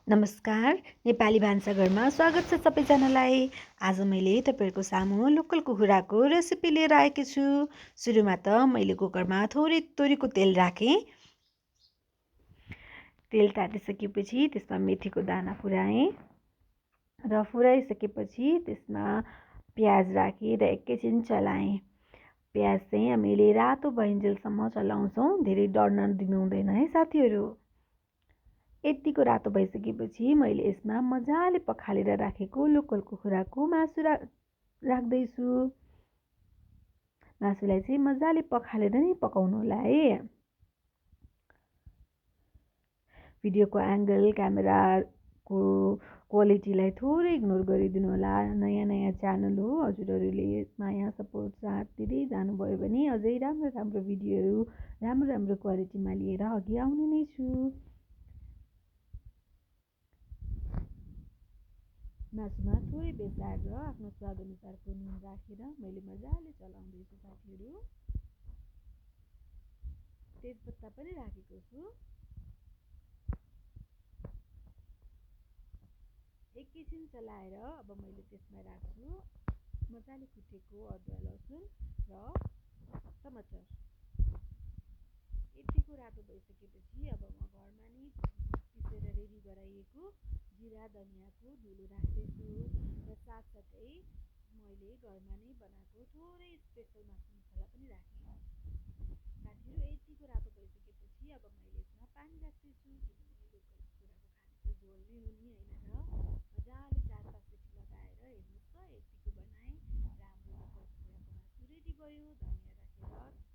नमस्कार, नेपाली भान्साघरमा स्वागत छ सबैजनालाई। आज मैले तपाईँहरूको सामु लोकल कुखुराको रेसिपी लिएर आएकी छु। सुरुमा त मैले कुकरमा थोरै तोरीको तेल राखेँ। तेल तातिसकेपछि त्यसमा मेथीको दाना फुराएँ र फुराइसकेपछि त्यसमा प्याज राखेँ र एकैछिन चलाएँ। प्याज चाहिँ हामीले रातो भइन्जेलसम्म चलाउँछौँ, धेरै डढ्न दिनु हुँदैन है साथीहरू। यतिको रातो भइसकेपछि मैले यसमा मजाले पखालेर राखेको लोकल कुखुराको मासु राख्दैछु। मासुलाई चाहिँ मजाले पखालेर नै पकाउनु होला है। भिडियोको एङ्गल क्यामेराको क्वालिटीलाई थोरै इग्नोर गरिदिनु होला। नयाँ च्यानल हो, हजुरहरूले माया सपोर्ट साथ दिँदै जानुभयो भने अझै राम्रो भिडियोहरू राम्रो क्वालिटीमा लिएर अघि आउने नै छु। मासुमा थोरै बेसार र आफ्नो स्वाद अनुसारको नुन राखेर मैले मजाले चलाउँदैछु साथीहरू। तेजपत्ता पनि राखेको छु। एकैछिन चलाएर अब मैले त्यसमा राख्छु मजाले कुटेको अदुवा लसुन र टमाटर। यतिको रातो भइसकेपछि अब म घरमा नै पिसेर रेडी गराइएको जिरा धनियाँको धुलो राख्दैछु र साथसाथै मैले घरमा नै बनाएको थोरै स्पेसल मासु मसला पनि राखेँ। साथीहरू यतिको रातो भइसकेपछि अब मैले यसमा पानी राख्दैछु, किनभने लोकल कुखुराको खाने त झोल नै हो नि होइन र। मजाले 4-5 सिटी लगाएर हेर्नुहोस् त यतिको बनाएँ र हाम्रो लोकल कुखुराको मासु रेडी भयो। धनियाँ राखेर